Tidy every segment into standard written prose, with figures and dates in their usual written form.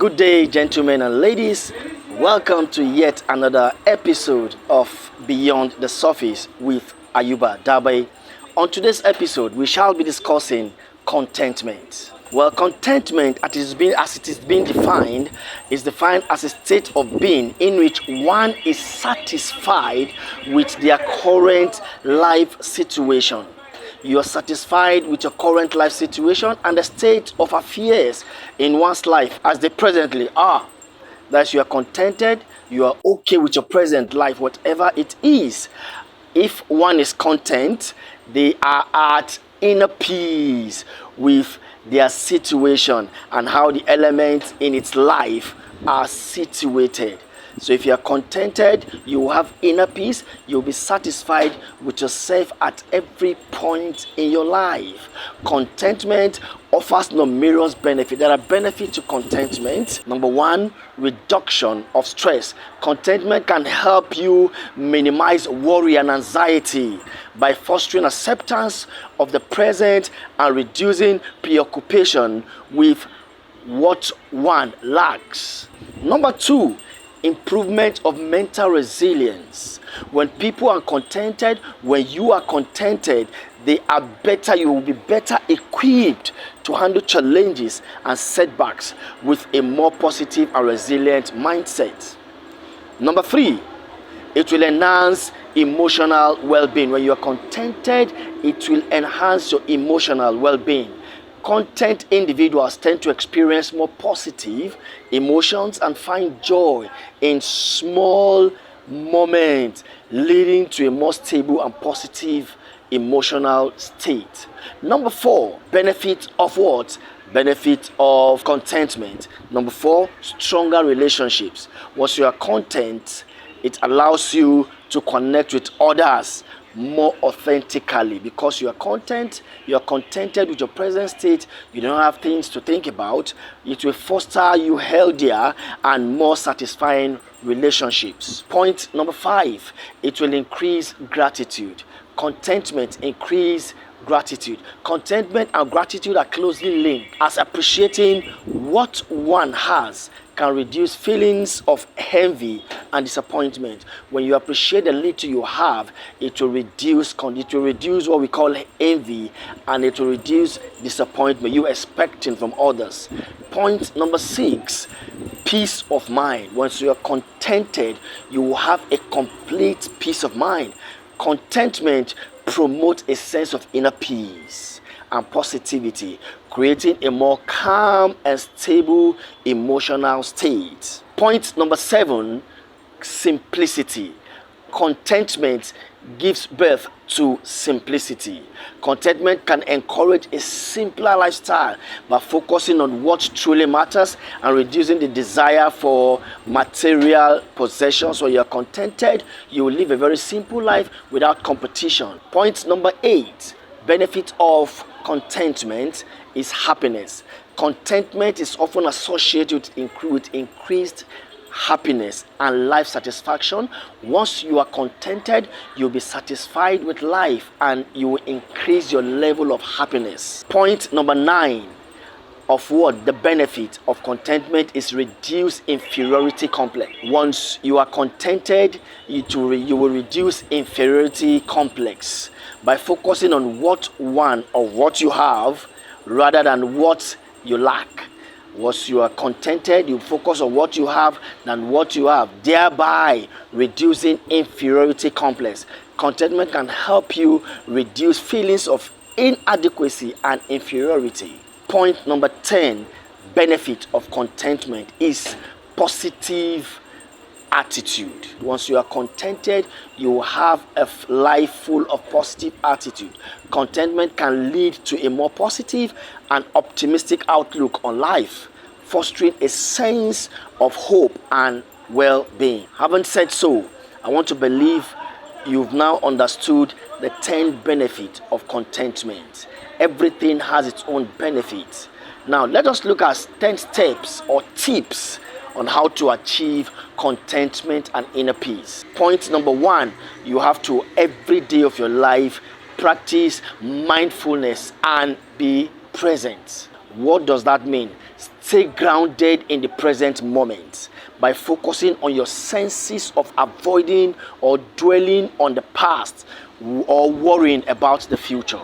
Good day, gentlemen and ladies. Welcome to yet another episode of Beyond the Surface with Ayuba Dabai. On today's episode, we shall be discussing contentment. Well, contentment, as it is being defined, is defined as a state of being in which one is satisfied with their current life situation. You are satisfied with your current life situation and the state of affairs in one's life as they presently are. That you are contented, you are okay with your present life, whatever it is. If one is content, they are at inner peace with their situation and how the elements in its life are situated. So if you are contented, you will have inner peace, you'll be satisfied with yourself at every point in your life. Contentment offers numerous benefits. There are benefits to contentment. Number one, reduction of stress. Contentment can help you minimize worry and anxiety by fostering acceptance of the present and reducing preoccupation with what one lacks. Number two, improvement of mental resilience. When people are contented, when you are contented, they are better, you will be better equipped to handle challenges and setbacks with a more positive and resilient mindset. Number three, it will enhance emotional well-being. When you are contented, it will enhance your emotional well-being. Content individuals tend to experience more positive emotions and find joy in small moments, leading to a more stable and positive emotional state. Number four, benefit of what? Benefit of contentment. Number four, stronger relationships. Once you are content, it allows you to connect with others more authentically because you are contented with your present state. You don't have things to think about. It will foster you healthier and more satisfying relationships. Point number five, it will increase gratitude. Contentment increase gratitude. Contentment and gratitude are closely linked, as appreciating what one has can reduce feelings of envy and disappointment. When you appreciate the little you have, it will reduce what we call envy, and it will reduce disappointment you expecting from others. Point number six, peace of mind. Once you are contented, you will have a complete peace of mind. Contentment promotes a sense of inner peace and positivity, creating a more calm and stable emotional state. Point number seven, simplicity. Contentment gives birth to simplicity. Contentment can encourage a simpler lifestyle by focusing on what truly matters and reducing the desire for material possessions. When you are contented, you will live a very simple life without competition. Point number eight, benefit of contentment is happiness. Contentment is often associated with increased happiness and life satisfaction. Once you are contented, you'll be satisfied with life and you will increase your level of happiness. Point number nine of what the benefit of contentment is reduce inferiority complex. Once you are contented, you will reduce inferiority complex by focusing on what you have rather than what you lack. Once you are contented, you focus on what you have than what you have, thereby reducing inferiority complex. Contentment can help you reduce feelings of inadequacy and inferiority. Point number 10, benefit of contentment is positive attitude. Once you are contented, you will have a life full of positive attitude. Contentment can lead to a more positive and optimistic outlook on life, fostering a sense of hope and well-being. Having said so, I want to believe you've now understood the 10 benefits of contentment. Everything has its own benefits. Now let us look at 10 steps or tips on how to achieve contentment and inner peace. Point number one, you have to every day of your life practice mindfulness and be present. What does that mean? Stay grounded in the present moment by focusing on your senses of avoiding or dwelling on the past or worrying about the future.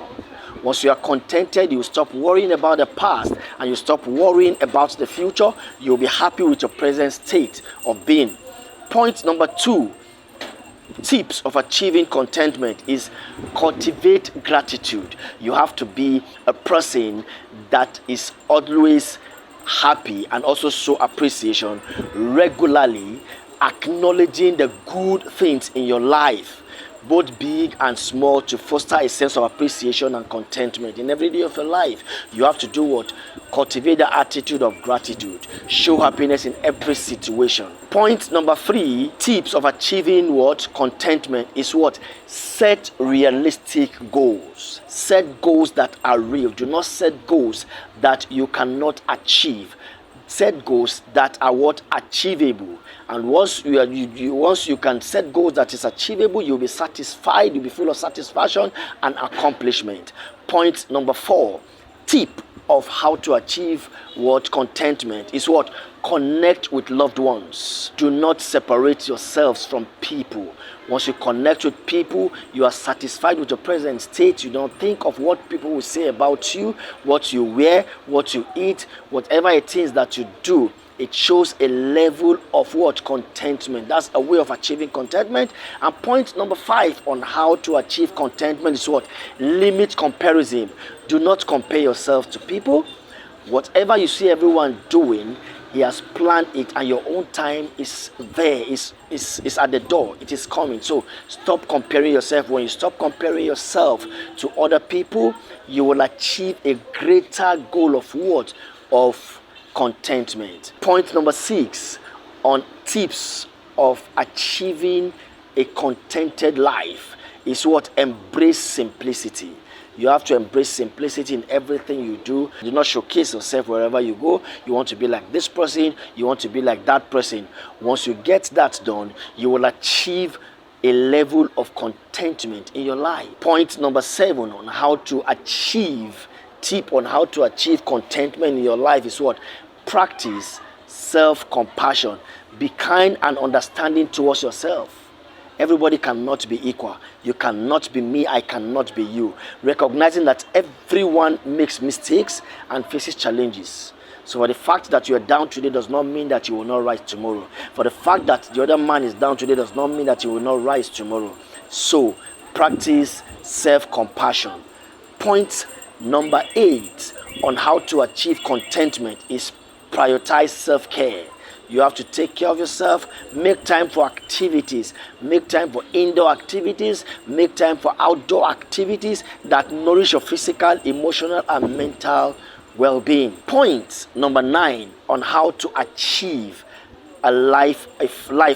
Once you are contented, you stop worrying about the past and you stop worrying about the future. You'll be happy with your present state of being. Point number 2, tips of achieving contentment is cultivate gratitude. You have to be a person that is always happy and also show appreciation regularly, acknowledging the good things in your life, both big and small, to foster a sense of appreciation and contentment in every day of your life. You have to do what? Cultivate the attitude of gratitude. Show happiness in every situation. Point number 3, tips of achieving what? Contentment is what? Set realistic goals. Set goals that are real. Do not set goals that you cannot achieve. Set goals that are what? Achievable. And once you can set goals that is achievable, you'll be satisfied. You'll be full of satisfaction and accomplishment. Point number 4, tip of how to achieve what? Contentment is what? Connect with loved ones. Do not separate yourselves from people. Once you connect with people, you are satisfied with your present state. You don't think of what people will say about you, what you wear, what you eat, whatever it is that you do. It shows a level of what? Contentment. That's a way of achieving contentment. And point number 5 on how to achieve contentment is what? Limit comparison. Do not compare yourself to people. Whatever you see everyone doing, he has planned it, and your own time is there, is at the door. It is coming. So stop comparing yourself. When you stop comparing yourself to other people, you will achieve a greater goal of what? Of contentment. Point number 6 on tips of achieving a contented life is what? Embrace simplicity. You have to embrace simplicity in everything you do. Do not showcase yourself wherever you go. You want to be like this person, you want to be like that person. Once you get that done, you will achieve a level of contentment in your life. Point number 7 on how to achieve, tip on how to achieve contentment in your life is what? Practice self-compassion. Be kind and understanding towards yourself. Everybody cannot be equal. You cannot be me, I cannot be you. Recognizing that everyone makes mistakes and faces challenges. So for the fact that you are down today does not mean that you will not rise tomorrow. For the fact that the other man is down today does not mean that you will not rise tomorrow. So practice self-compassion. Point number 8 on how to achieve contentment is prioritize self-care. You have to take care of yourself. Make time for activities. Make time for indoor activities. Make time for outdoor activities that nourish your physical, emotional, and mental well-being. Point number 9 on how to achieve a life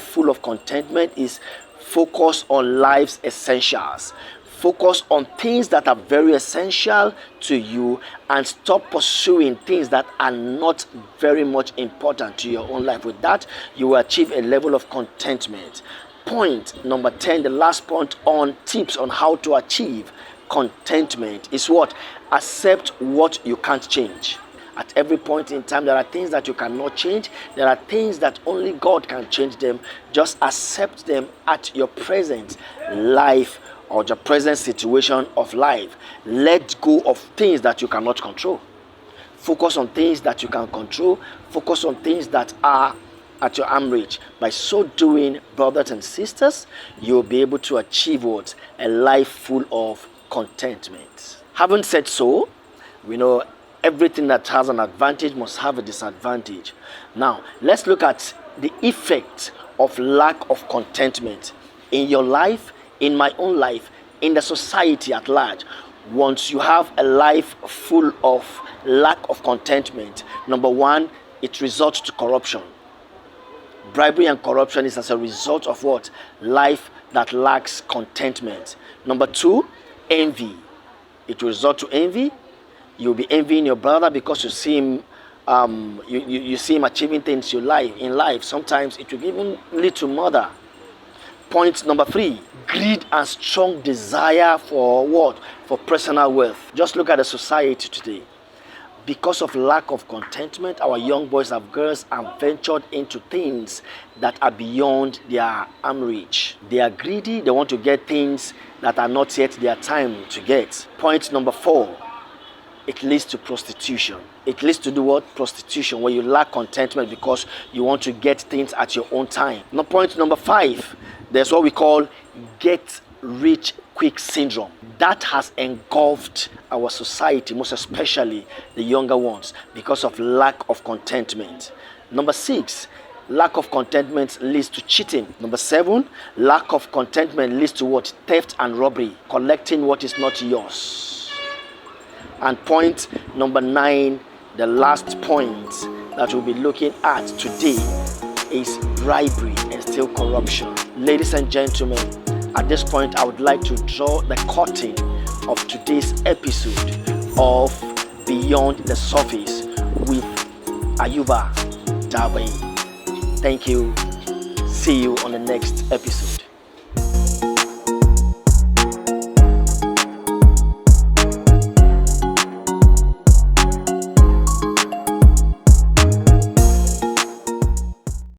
full of contentment is focus on life's essentials. Focus on things that are very essential to you and stop pursuing things that are not very much important to your own life. With that, you will achieve a level of contentment. Point number 10, the last point on tips on how to achieve contentment is what? Accept what you can't change. At every point in time, there are things that you cannot change. There are things that only God can change them. Just accept them at your present life or the present situation of life. Let go of things that you cannot control. Focus on things that you can control. Focus on things that are at your arm reach. By so doing, brothers and sisters, you'll be able to achieve what? A life full of contentment. Having said so, we know everything that has an advantage must have a disadvantage. Now, let's look at the effect of lack of contentment in your life, in my own life, in the society at large. Once you have a life full of lack of contentment, number 1, it results to corruption. Bribery and corruption is as a result of what? Life that lacks contentment. Number 2, envy. It will result to envy. You'll be envying your brother because you see him you see him achieving things in life. Sometimes it will even lead to murder. Point number 3, greed and strong desire for what? For personal wealth. Just look at the society today. Because of lack of contentment, our young boys and girls have ventured into things that are beyond their arm reach. They are greedy. They want to get things that are not yet their time to get. Point number 4, it leads to prostitution. It leads to do what? Prostitution, where you lack contentment because you want to get things at your own time. Now, point number 5, there's what we call get rich quick syndrome. That has engulfed our society, most especially the younger ones, because of lack of contentment. Number 6, lack of contentment leads to cheating. Number 7, lack of contentment leads to what? Theft and robbery, collecting what is not yours. And point number 9, the last point that we'll be looking at today is bribery and still corruption. Ladies and gentlemen, at this point, I would like to draw the curtain of today's episode of Beyond the Surface with Ayuba Dabai. Thank you. See you on the next episode.